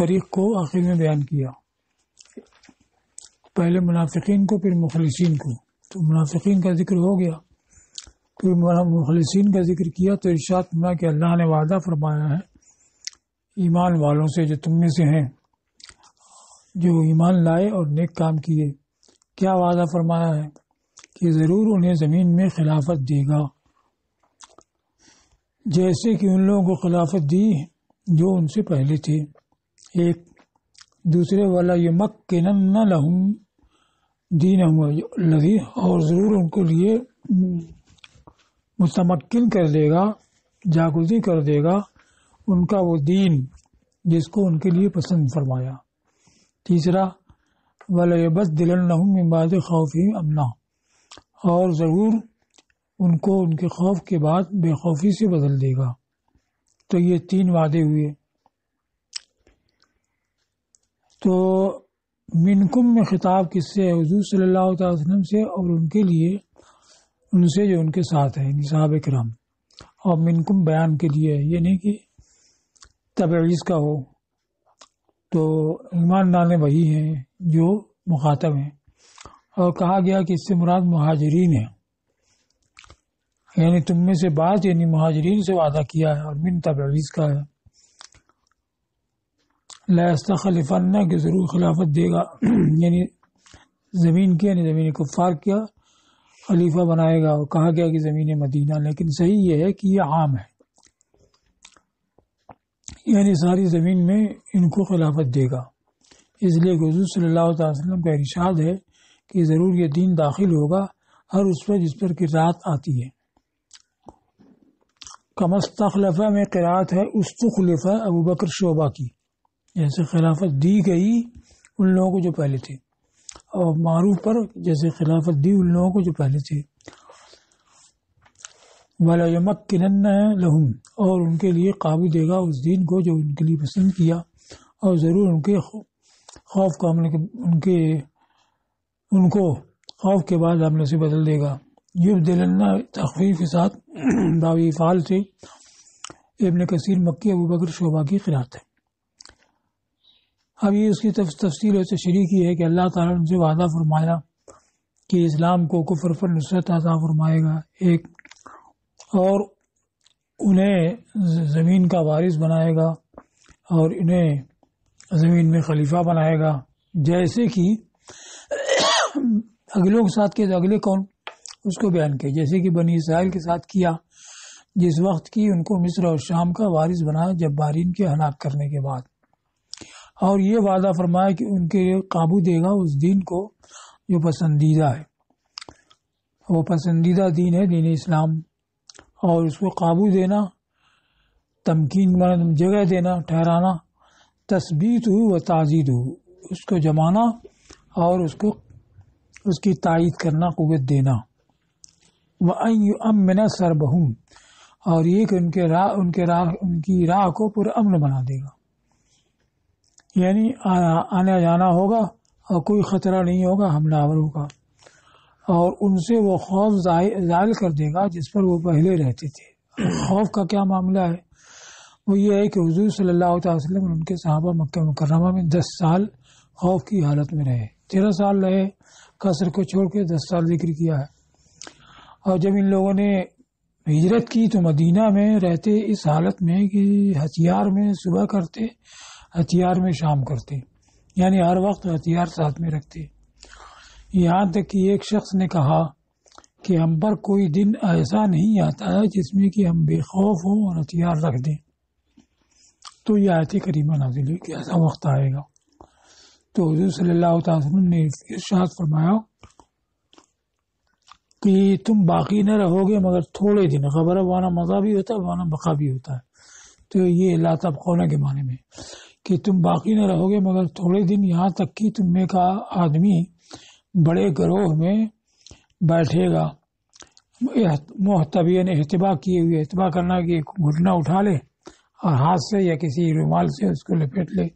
فریق کو آخر میں بیان کیا، پہلے منافقین کو پھر مخلصین کو۔ تو منافقین کا ذکر ہو گیا، پھر مخلصین کا ذکر کیا تو ارشاد فرمایا کہ اللہ نے وعدہ فرمایا ہے ایمان والوں سے جو تم میں سے ہیں، جو ایمان لائے اور نیک کام کیے۔ کیا وعدہ فرمایا ہے کہ ضرور انہیں زمین میں خلافت دے گا، جیسے کہ ان لوگوں کو خلافت دی جو ان سے پہلے تھے۔ ایک دوسرے والا یمکنن لہم دینہم الذی، اور ضرور ان کے لیے متمکن کر دے گا، جاگزی کر دے گا ان کا وہ دین جس کو ان کے لیے پسند فرمایا۔ تیسرا وَلَيَبَدِّلَنَّهُم مِّن بَعْدِ خَوْفِهِمْ أَمْنًا، اور ضرور ان کو ان کے خوف کے بعد بے خوفی سے بدل دے گا۔ تو یہ 3 وعدے ہوئے۔ تو منکم میں خطاب کس سے ہے؟ حضور صلی اللہ علیہ وسلم سے اور ان کے لیے، ان سے جو ان کے ساتھ ہیں صحابہ کرام، اور منکم بیان کے لیے ہے، یہ نہیں کہ تبعیض کا ہو۔ تو ایمان لانے وہی ہیں جو مخاطب ہیں، اور کہا گیا کہ اس سے مراد مہاجرین ہیں، یعنی تم میں سے بعض، یعنی مہاجرین سے وعدہ کیا ہے، اور من تبعیض کا ہے۔ لا یستخلفن، کہ ضرور خلافت دے گا یعنی زمین کی، یعنی زمین کفار کیا خلیفہ بنائے گا، اور کہا گیا کہ زمین مدینہ، لیکن صحیح یہ ہے کہ یہ عام ہے، یعنی ساری زمین میں ان کو خلافت دے گا۔ اس لیے کہ حضور صلی اللہ علیہ وسلم کا ارشاد ہے کہ ضرور یہ دین داخل ہوگا ہر اس پر جس پر قرات آتی ہے۔ کما استخلف میں قرات ہے استخلف ابو بکر شعبہ کی، جیسے خلافت دی گئی ان لوگوں کو جو پہلے تھے، اور معروف پر جیسے خلافت دی ان لوگوں کو جو پہلے تھے۔ وَلَيُمَكِّنَنَّ لَهُمْ، اور ان کے لیے قابو دے گا اس دین کو جو ان کے لیے پسند کیا، اور ضرور ان کے خوف کو ان کو خوف کے بعد حملے سے بدل دے گا۔ یبدلن تخفیف کے ساتھ باوی فعال سے ابن کثیر مکی ابو بکر شعبہ کی قرات ہے۔ اب یہ اس کی تفصیل و تشریح کی ہے کہ اللہ تعالیٰ نے ان سے وعدہ فرمایا کہ اسلام کو کفر پر نصرت عطا فرمائے گا، ایک، اور انہیں زمین کا وارث بنائے گا، اور انہیں زمین میں خلیفہ بنائے گا، جیسے کہ اگلوں کے ساتھ کیا، اگلے کون اس کو بیان کیا، جیسے کہ بنی اسرائیل کے ساتھ کیا، جس وقت کی ان کو مصر اور شام کا وارث بنایا جبارین کے ہلاک کرنے کے بعد، اور یہ وعدہ فرمایا کہ ان کے قابو دے گا اس دین کو جو پسندیدہ ہے، وہ پسندیدہ دین ہے دین اسلام، اور اس کو قابو دینا، تمکین جگہ دینا، ٹھہرانا، تثبیت ہو و تعزید ہو، اس کو جمانا اور اس کی تائید کرنا، قوت دینا۔ وَأَن يُؤَمِّنَ سَرْبَهُمْ، اور یہ کہ ان کی راہ کو پر امن بنا دے گا، یعنی آنا جانا ہوگا اور کوئی خطرہ نہیں ہوگا حملہ آوروں کا، اور ان سے وہ خوف زائل کر دے گا جس پر وہ پہلے رہتے تھے۔ خوف کا کیا معاملہ ہے؟ وہ یہ ہے کہ حضور صلی اللہ علیہ وسلم اور ان کے صحابہ مکہ مکرمہ میں 10 سال خوف کی حالت میں رہے، 13 سال رہے، قصر کو چھوڑ کے 10 سال ذکر کیا ہے۔ اور جب ان لوگوں نے ہجرت کی تو مدینہ میں رہتے اس حالت میں کہ ہتھیار میں صبح کرتے، ہتھیار میں شام کرتے، یعنی ہر وقت ہتھیار ساتھ میں رکھتے۔ یہاں تک کہ ایک شخص نے کہا کہ ہم پر کوئی دن ایسا نہیں آتا ہے جس میں کہ ہم بے خوف ہوں اور ہتھیار رکھ دیں۔ تو یہ آیت کریمہ نازل ہوئی کہ ایسا وقت آئے گا۔ تو حضور صلی اللہ علیہ وسلم نے ارشاد فرمایا کہ تم باقی نہ رہو گے مگر تھوڑے دن، خبر وانا مزہ بھی ہوتا ہے، وانا بقا بھی ہوتا ہے۔ تو یہ لا تبقون کے معنی میں کہ تم باقی نہ رہو گے مگر تھوڑے دن، یہاں تک کہ تم میں کا آدمی بڑے گروہ میں بیٹھے گا، محتبین احتبا کیے ہوئے، احتبا کرنا کہ گھٹنا اٹھا لے اور ہاتھ سے یا کسی رومال سے اس کو لپیٹ لے۔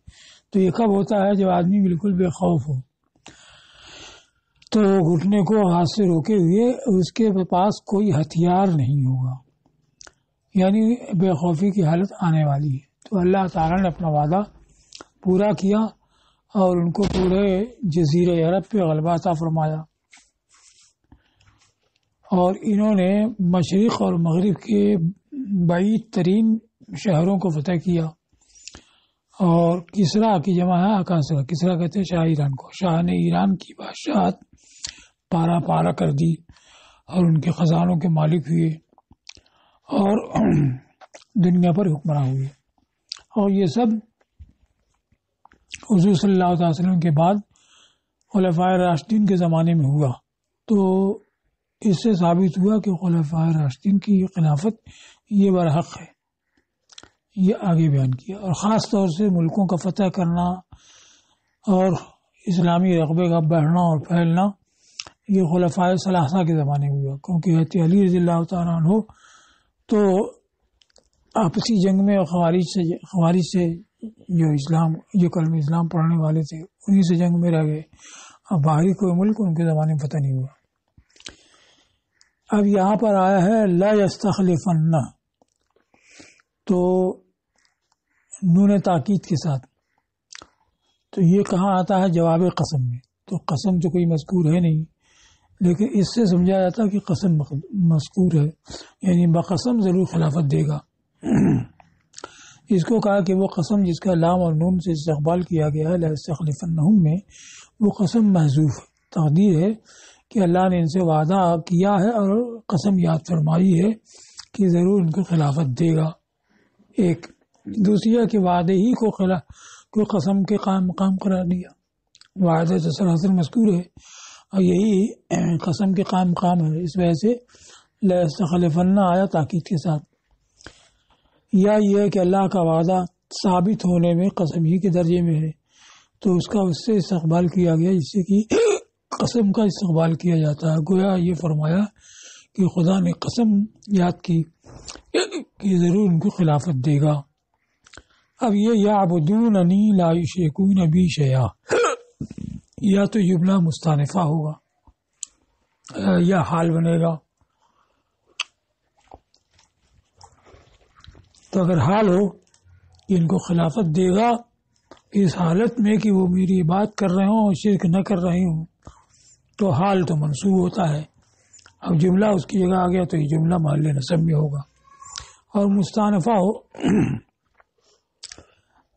تو یہ کب ہوتا ہے؟ جب آدمی بالکل بے خوف ہو، تو گھٹنے کو ہاتھ سے روکے ہوئے، اس کے پاس کوئی ہتھیار نہیں ہوگا، یعنی بے خوفی کی حالت آنے والی ہے۔ تو اللہ تعالیٰ نے اپنا وعدہ پورا کیا اور ان کو پورے جزیرہ عرب پہ غلبہ عطا فرمایا، اور انہوں نے مشرق اور مغرب کے بعید ترین شہروں کو فتح کیا، اور کسرا کی جمع ہے اکاسرا، کسرا کہتے ہیں شاہ ایران کو، شاہ نے ایران کی بادشاہت پارا پارا کر دی اور ان کے خزانوں کے مالک ہوئے اور دنیا پر حکمراں ہوئے، اور یہ سب حضور صلی اللہ علیہ وسلم کے بعد خلفائے راشدین کے زمانے میں ہوا۔ تو اس سے ثابت ہوا کہ خلفائے راشدین کی یہ خلافت یہ برحق ہے، یہ آگے بیان کیا، اور خاص طور سے ملکوں کا فتح کرنا اور اسلامی رغبے کا بڑھنا اور پھیلنا یہ خلفائے ثلاثہ کے زمانے میں ہوا، کیونکہ حضرت علی رضی اللہ تعالیٰ عنہ تو آپسی جنگ میں خوارج سے جو کلمہ اسلام پڑھنے والے تھے انہی سے جنگ میں رہ گئے، اب باہری کوئی ملک ان کے زمانے میں فتح نہیں ہوا۔ اب یہاں پر آیا ہے لا یستخلفن، تو نون تاکید کے ساتھ، تو یہ کہاں آتا ہے جواب قسم میں، تو قسم تو کوئی مذکور ہے نہیں، لیکن اس سے سمجھا جاتا کہ قسم مذکور ہے، یعنی بقسم ضرور خلافت دے گا۔ اس کو کہا کہ وہ قسم جس کا لام اور نون سے استقبال کیا گیا ہے لا یستخلفنہم میں، وہ قسم محذوف تقدیر ہے کہ اللہ نے ان سے وعدہ کیا ہے اور قسم یاد فرمائی ہے کہ ضرور ان کو خلافت دے گا۔ ایک دوسری ہے کہ وعدے ہی کو قسم کے قائم مقام قرار دیا، وعدہ تو سراسر مذکور ہے اور یہی قسم کے قائم مقام ہے، اس وجہ سے لا یستخلفن آیا تاکید کے ساتھ۔ یا یہ ہے کہ اللہ کا وعدہ ثابت ہونے میں قسم ہی کے درجے میں ہے، تو اس کا اس سے استقبال کیا گیا جس سے کہ قسم کا استقبال کیا جاتا ہے، گویا یہ فرمایا کہ خدا نے قسم یاد کی کہ ضرور ان کو خلافت دے گا۔ اب یہ یعبدوننی لا یشرکون بی شیئا، یا تو جملہ مستانفہ ہوگا یا حال بنے گا، تو اگر حال ہو کہ ان کو خلافت دے گا اس حالت میں کہ وہ میری بات کر رہے ہوں اور شرک نہ کر رہے ہوں، تو حال تو منصوب ہوتا ہے، اب جملہ اس کی جگہ آ گیا تو یہ جملہ محل نصب میں ہوگا، اور مستانفہ ہو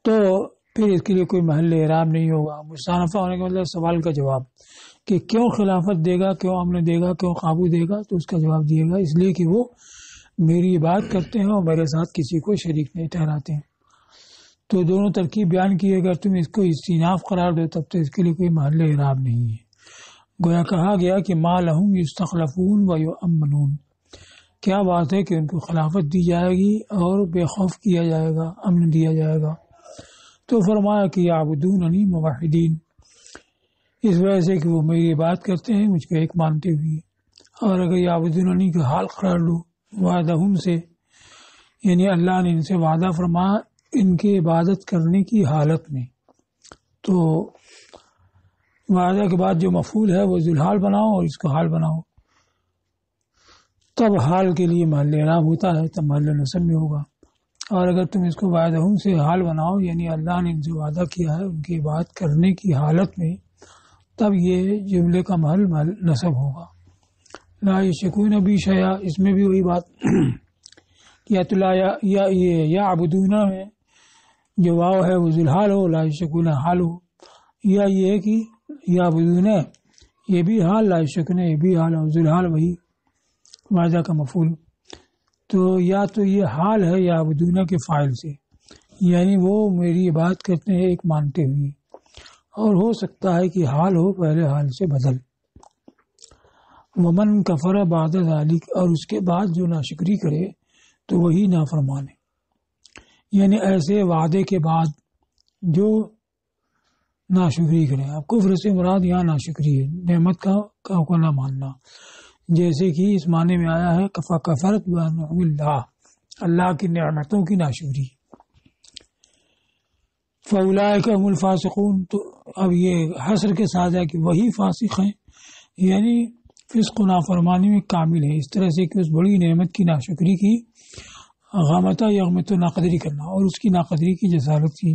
تو پھر اس کے لیے کوئی محل اعراب نہیں ہوگا۔ مستانفہ ہونے کا مطلب سوال کا جواب کہ کیوں خلافت دے گا، کیوں امن دے گا، کیوں قابو دے گا، تو اس کا جواب دیے گا اس لیے کہ وہ میری بات کرتے ہیں اور میرے ساتھ کسی کو شریک نہیں ٹھہراتے ہیں۔ تو دونوں ترکیب بیان کی، اگر تم اس کو استئناف قرار دو تب تو اس کے لیے کوئی محل اعراب نہیں ہے۔ گویا کہا گیا کہ ما لہم یستخلفون و یؤمنون، کیا بات ہے کہ ان کو خلافت دی جائے گی اور بے خوف کیا جائے گا، امن دیا جائے گا، تو فرمایا کہ یعبدوننی موحدین، اس وجہ سے کہ وہ میری بات کرتے ہیں مجھ کو ایک مانتے ہوئے، اور اگر یعبدوننی کا حال قرار لو وعدہم سے، یعنی اللہ نے ان سے وعدہ فرمایا ان کی عبادت کرنے کی حالت میں، تو وعدہ کے بعد جو مفعول ہے وہ ذوالحال بناؤ اور اس کو حال بناؤ، تب حال کے لیے محل اعراب ہوتا ہے، تب محل نصب میں ہوگا۔ اور اگر تم اس کو وعدہم سے حال بناؤ یعنی اللہ نے ان سے وعدہ کیا ہے ان کی عبادت کرنے کی حالت میں، تب یہ جملے کا محل نصب ہوگا۔ لا یشرکون بی شیئا، اس میں بھی وہی بات یا تو لا یا عبدونا میں جو واو ہے وہ ذوالحال ہو، لا یشرکون حال ہو، یا یہ ہے کہ یا عبدونا یہ بھی حال، لا یشرکون یہ بھی حال، اور ذوالحال وہی وعدہ کا مفعول، تو یا تو یہ حال ہے یا عبدونا کے فاعل سے، یعنی وہ میری بات کرتے ہیں ایک مانتے ہوئے، اور ہو سکتا ہے کہ حال ہو پہلے حال سے بدل۔ ومن کفر بعد ذلک، اور اس کے بعد جو ناشکری کرے تو وہی نافرمان ہے، یعنی ایسے وعدے کے بعد جو ناشکری کرے۔ اب کفر سے مراد یہاں ناشکری ہے، نعمت کا نہ ماننا، جیسے کہ اس معنی میں آیا ہے کفرت بانعم اللہ، اللہ کی نعمتوں کی ناشکری۔ فاولئک هم الفاسقون، تو اب یہ حصر کے ساتھ ہے کہ وہی فاسق ہیں، یعنی فسق و نافرمانی میں کامل ہے، اس طرح سے کہ اس بڑی نعمت کی ناشکری کی غامتہ یغمت و ناقدری کرنا، اور اس کی ناقدری کی جسارت کی،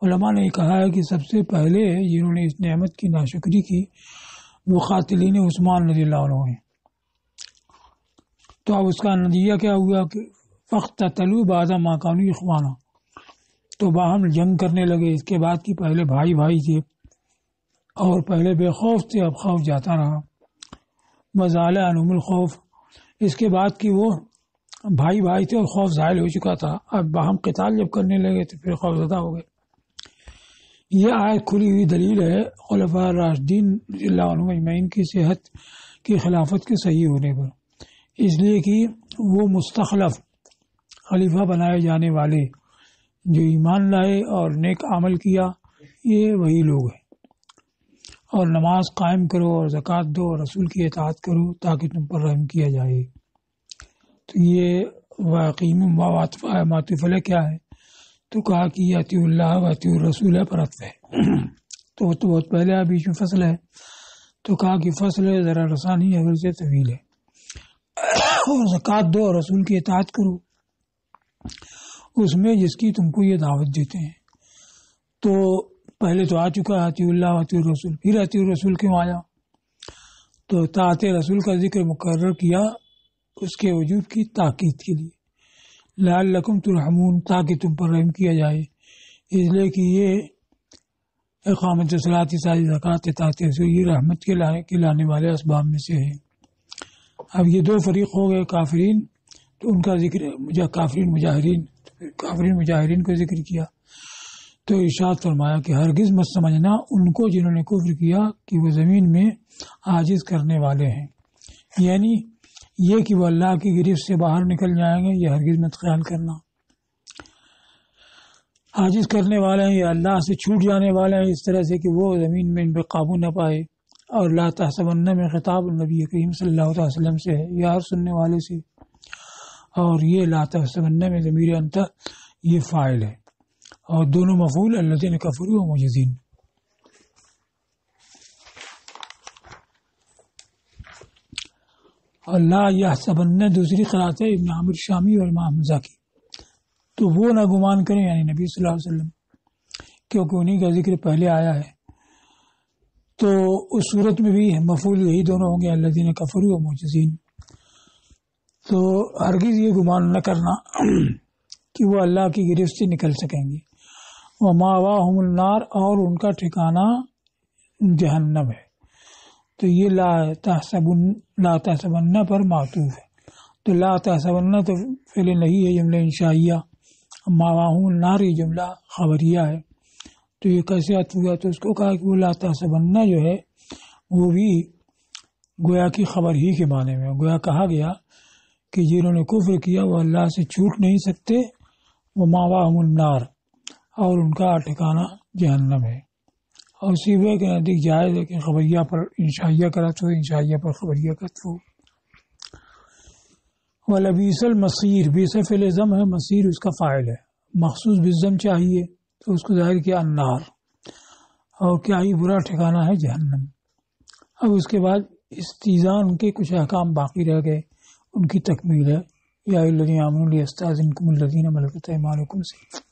علماء نے کہا ہے کہ سب سے پہلے جنہوں نے اس نعمت کی ناشکری کی وہ قاتلین عثمان رضی اللہ عنہ ہیں۔ تو اب اس کا نتیجہ کیا ہوا کہ فاقتتلوا بعد ما كانوا اخوانا، تو باہم جنگ کرنے لگے۔ اس کے بعد کی پہلے بھائی بھائی تھے اور پہلے بے خوف تھے، اب خوف جاتا رہا۔ وزال عنہم الخوف، اس کے بعد کی وہ بھائی بھائی تھے اور خوف زائل ہو چکا تھا، اب باہم قتال جب کرنے لگے تو پھر خوف زدہ ہو گئے۔ یہ آیت کھلی ہوئی دلیل ہے خلفاء راشدین رضی اللہ عنہم اجمعین کی صحت کی خلافت کے صحیح ہونے پر، اس لیے کہ وہ مستخلف خلیفہ بنائے جانے والے جو ایمان لائے اور نیک عمل کیا یہ وہی لوگ ہیں۔ اور نماز قائم کرو اور زکوٰۃ دو اور رسول کی اطاعت کرو تاکہ تم پر رحم کیا جائے۔ تو یہ واقعی معطوف علیہ کیا ہے؟ تو کہا کہ اطیعوا اللہ و اطیعوا الرسول پر عطف ہے، تو بہت پہلے بیچ میں فصل ہے، تو کہا کہ فصل ہے ذرا رسانی ہے، غرض طویل ہے۔ اور زکوٰۃ دو اور رسول کی اطاعت کرو اس میں جس کی تم کو یہ دعوت دیتے ہیں۔ تو پہلے تو آ چکا ہے اطیعوا اللہ و اطیعوا الرسول، پھر اطیعوا الرسول کیوں آیا؟ تو طاعت رسول کا ذکر مقرر کیا اس کے وجود کی تاکید کے لیے، لعلکم ترحمون، تاکہ تم پر رحم کیا جائے، اس لیے کہ یہ اقامت صلاۃ ساری زکوٰۃ اطاعت رسول یہ رحمت کے لانے والے اسباب میں سے ہے۔ اب یہ دو فریق ہو گئے، کافرین، تو ان کا ذکر کافرین مجاہرین کو ذکر کیا، تو ارشاد فرمایا کہ ہرگز مت سمجھنا ان کو جنہوں نے کفر کیا کہ وہ زمین میں عاجز کرنے والے ہیں، یعنی یہ کہ وہ اللہ کی گرفت سے باہر نکل جائیں گے، یہ ہرگز مت خیال کرنا۔ عاجز کرنے والے ہیں یا اللہ سے چھوٹ جانے والے ہیں اس طرح سے کہ وہ زمین میں ان پہ قابو نہ پائے۔ اور لا تحسبن میں خطاب النبی کریم صلی اللہ علیہ وسلم سے ہے، یا ہر سننے والے سے، اور یہ لا تحسبن میں ضمیر انت یہ فاعل ہے، اور دونوں مفعول الذین کفروا ومعجزین۔ اللہ یحسبن دوسری قرأت ہے ابن عامر شامی اور امام حمزہ کی، تو وہ نہ گمان کریں یعنی نبی صلی اللہ علیہ وسلم، کیونکہ انہی کا ذکر پہلے آیا ہے، تو اس صورت میں بھی مفعول یہی دونوں ہوں گے الذین کفروا ومعجزین۔ تو ہرگز یہ گمان نہ کرنا کہ وہ اللہ کی گرفت سے نکل سکیں گے۔ ومأواہم النار، اور ان کا ٹھکانہ جہنم ہے، تو یہ لا تحسبن پر معطوف ہے، تو لا تحسبن تو فعل نہیں ہے، جملہ انشائیہ، مأواہم النار یہ جملہ خبریہ ہے، تو یہ کیسے عطف ہوا؟ تو اس کو کہا کہ وہ لا تحسبن جو ہے وہ بھی گویا کی خبر ہی کے معنی میں، گویا کہا گیا کہ جنہوں نے کفر کیا وہ اللہ سے چھوٹ نہیں سکتے، وہ مأواہم النار، اور ان کا ٹھکانہ جہنم ہے۔ اور سیبویہ کے نزدیک جائز ہے کہ خبریہ پر انشائیہ کا عطف ہو، انشائیہ پر خبریہ کا عطف ہو۔ وَلَبِئْسَ الْمَصِيرُ، بئس فعل ضم ہے، مصیر اس کا فاعل ہے، مخصوص بالضم چاہیے تو اس کو ظاہر کیا النار، اور کیا ہی برا ٹھکانہ ہے جہنم۔ اب اس کے بعد استیزان کے کچھ احکام باقی رہ گئے، ان کی تکمیل ہے، یا الذین آمنوا لیستأذنکم الذین ملکت ایمانکم سے۔